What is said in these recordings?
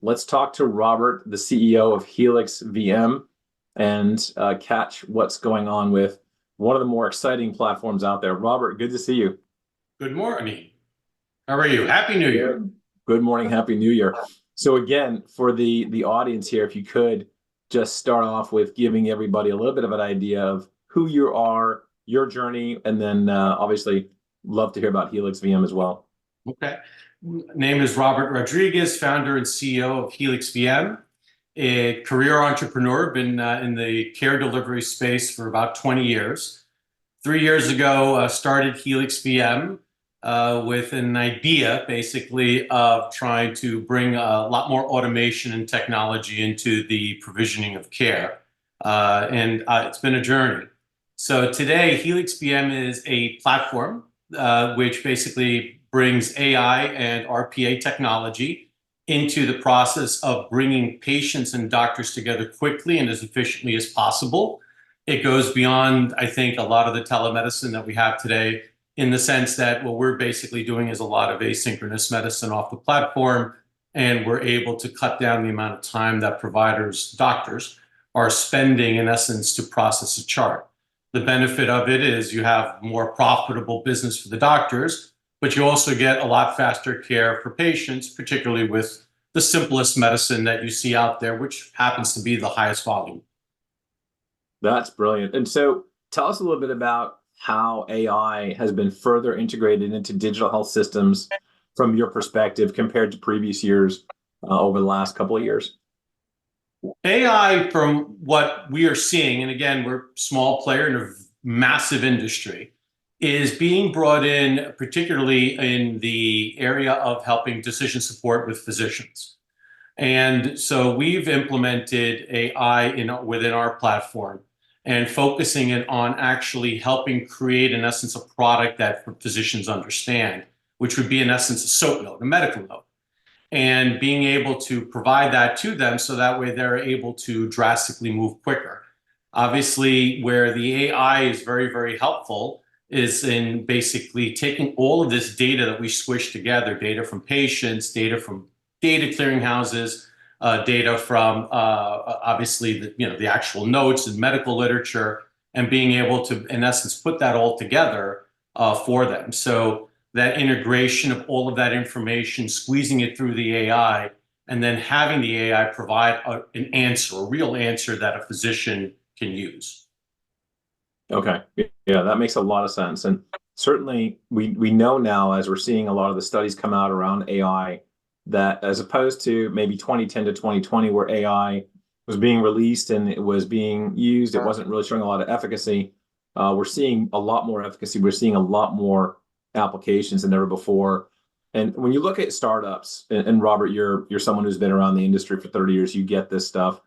let's talk to Robert, the CEO of HelixVM, and catch what's going on with one of the more exciting platforms out there. Robert, good to see you. Good morning. How are you? Happy New Year. Good morning. Happy New Year. So again, for the audience here, if you could just start off with giving everybody a little bit of an idea of who you are, your journey, and then obviously love to hear about HelixVM as well. Okay. Name is Robert Rodriguez, founder and CEO of HelixVM, a career entrepreneur, been in the care delivery space for about 20 years. 3 years ago, started HelixVM with an idea, basically, of trying to bring a lot more automation and technology into the provisioning of care. It's been a journey. So today, HelixVM is a platform which basically brings AI and RPA technology into the process of bringing patients and doctors together quickly and as efficiently as possible. It goes beyond, I think, a lot of the telemedicine that we have today, in the sense that what we're basically doing is a lot of asynchronous medicine off the platform, and we're able to cut down the amount of time that providers, doctors, are spending, in essence, to process a chart. The benefit of it is you have more profitable business for the doctors, but you also get a lot faster care for patients, particularly with the simplest medicine that you see out there, which happens to be the highest volume. That's brilliant. And so tell us a little bit about how AI has been further integrated into digital health systems from your perspective compared to previous years over the last couple of years. AI, from what we are seeing, and again, we're a small player in a massive industry, is being brought in particularly in the area of helping decision support with physicians. And so we've implemented AI within our platform and focusing it on actually helping create, in essence, a product that physicians understand, which would be, in essence, a SOAP note, a medical note, and being able to provide that to them so that way they're able to drastically move quicker. Obviously, where the AI is very, very helpful is in basically taking all of this data that we squish together, data from patients, data from data clearinghouses, data from obviously the actual notes and medical literature, and being able to, in essence, put that all together for them. So that integration of all of that information, squeezing it through the AI, and then having the AI provide an answer, a real answer that a physician can use. Okay. Yeah, that makes a lot of sense. And certainly we know now, as we're seeing a lot of the studies come out around AI, that as opposed to maybe 2010 to 2020, where AI was being released and it was being used, it wasn't really showing a lot of efficacy. We're seeing a lot more efficacy. We're seeing a lot more applications than ever before. And when you look at startups, and Robert, you're someone who's been around the industry for 30 years, you get this stuff.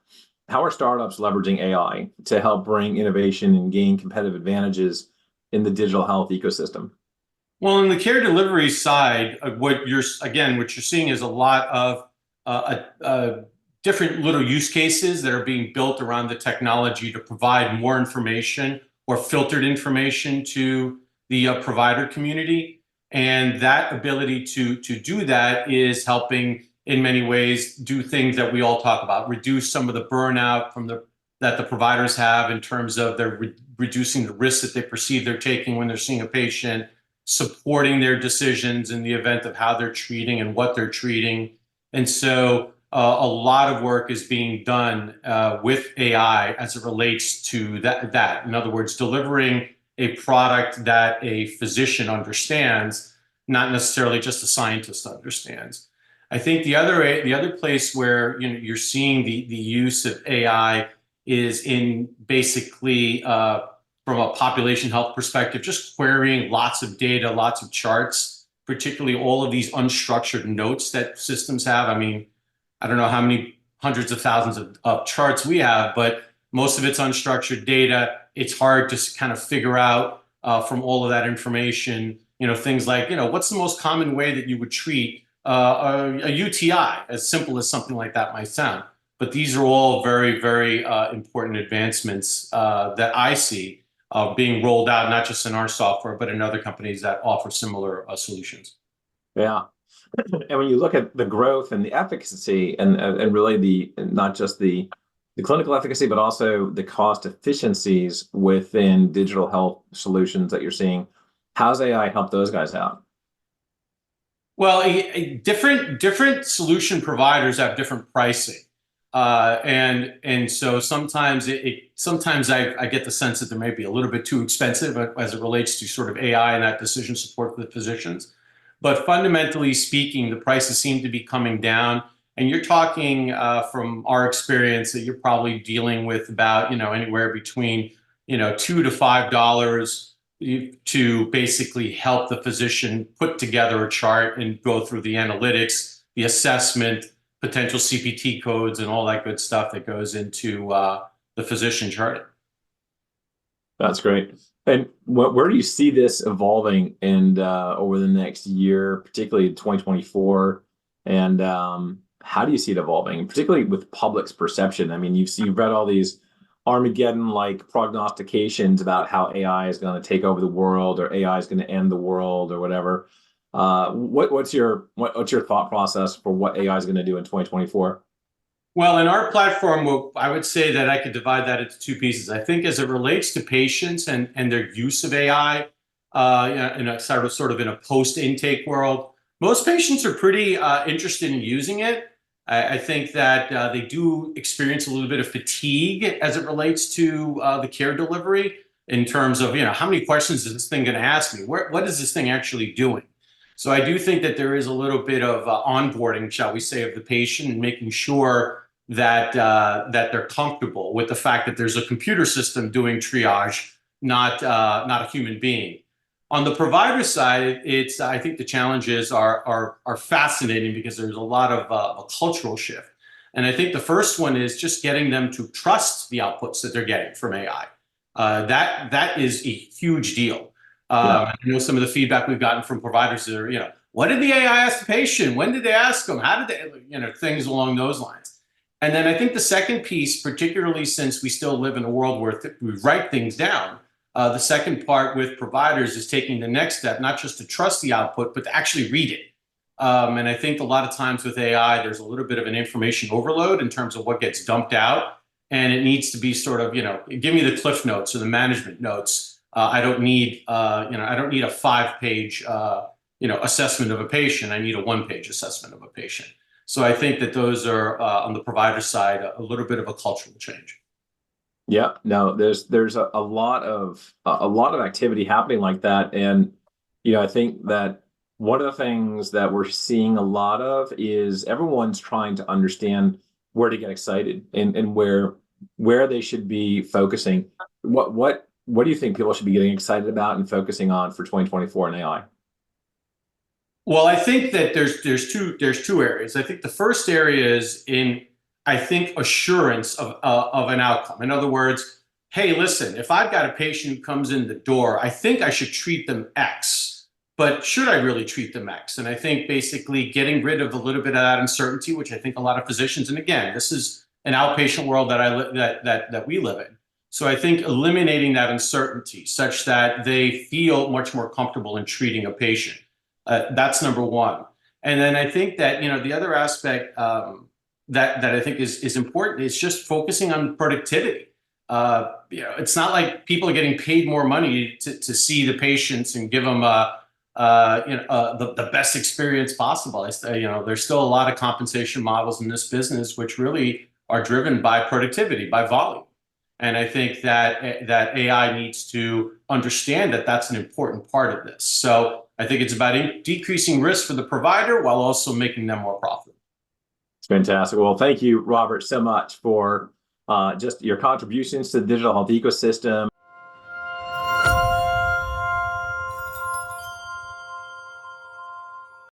How are startups leveraging AI to help bring innovation and gain competitive advantages in the digital health ecosystem? Well, in the care delivery side, what you're seeing is a lot of different little use cases that are being built around the technology to provide more information or filtered information to the provider community. And that ability to do that is helping, in many ways, do things that we all talk about, reduce some of the burnout that the providers have in terms of they're reducing the risks that they perceive they're taking when they're seeing a patient, supporting their decisions in the event of how they're treating and what they're treating. And so a lot of work is being done with AI as it relates to that. In other words, delivering a product that a physician understands, not necessarily just a scientist understands. I think the other place where you're seeing the use of AI is in basically from a population health perspective, just querying lots of data, lots of charts, particularly all of these unstructured notes that systems have. I mean, I don't know how many hundreds of thousands of charts we have, but most of it's unstructured data. It's hard to kind of figure out from all of that information, things like, what's the most common way that you would treat a UTI, as simple as something like that might sound. But these are all very, very important advancements that I see being rolled out, not just in our software, but in other companies that offer similar solutions. Yeah. And when you look at the growth and the efficacy and really the not just the clinical efficacy, but also the cost efficiencies within digital health solutions that you're seeing, how's AI help those guys out? Well, different solution providers have different pricing, and so sometimes sometimes I get the sense that they may be a little bit too expensive as it relates to sort of AI and that decision support for the physicians. But fundamentally speaking, the prices seem to be coming down. And you're talking from our experience that you're probably dealing with about anywhere between $2 to $5 to basically help the physician put together a chart and go through the analytics, the assessment, potential CPT codes, and all that good stuff that goes into the physician charting. That's great. And where do you see this evolving over the next year, particularly 2024? And how do you see it evolving, particularly with public's perception? I mean, you've read all these Armageddon-like prognostications about how AI is going to take over the world, or AI is going to end the world, or whatever. What's your thought process for what AI is going to do in 2024? Well, in our platform, I would say that I could divide that into two pieces. I think as it relates to patients and their use of AI, in a sort of in a post-intake world, most patients are pretty interested in using it. I think that they do experience a little bit of fatigue as it relates to the care delivery in terms of, how many questions is this thing going to ask me? What is this thing actually doing? So I do think that there is a little bit of onboarding, shall we say, of the patient and making sure that that they're comfortable with the fact that there's a computer system doing triage, not a human being. On the provider side, I think the challenges are fascinating because there's a lot of a cultural shift. And I think the first one is just getting them to trust the outputs that they're getting from AI. That is a huge deal. I know some of the feedback we've gotten from providers that are, what did the AI ask the patient? When did they ask them? How did they, things along those lines. And then I think the second piece, particularly since we still live in a world where we write things down, the second part with providers is taking the next step, not just to trust the output, but to actually read it. And I think a lot of times with AI, there's a little bit of an information overload in terms of what gets dumped out. And it needs to be sort of, give me the cliff notes or the management notes. I don't need, I don't need a 5-page, assessment of a patient. I need a 1-page assessment of a patient. So I think that those are on the provider side a little bit of a cultural change. Yeah, no, there's a lot of activity happening like that, and I think that one of the things that we're seeing a lot of is everyone's trying to understand where to get excited and where they should be focusing. What do you think people should be getting excited about and focusing on for 2024 in AI? Well, I think that there's two areas. I think the first area is in, I think, assurance of an outcome. In other words, hey, listen, if I've got a patient who comes in the door, I think I should treat them X, but should I really treat them X? And I think basically getting rid of a little bit of that uncertainty, which I think a lot of physicians, and again, this is an outpatient world that we live in. So I think eliminating that uncertainty such that they feel much more comfortable in treating a patient. That's number one. And then I think that, the other aspect that I think is important is just focusing on productivity. It's not like people are getting paid more money to see the patients and give them the best experience possible. There's still a lot of compensation models in this business which really are driven by productivity, by volume. And I think that AI needs to understand that that's an important part of this. So I think it's about decreasing risk for the provider while also making them more profitable. It's fantastic. Well, thank you, Robert, so much for just your contributions to the digital health ecosystem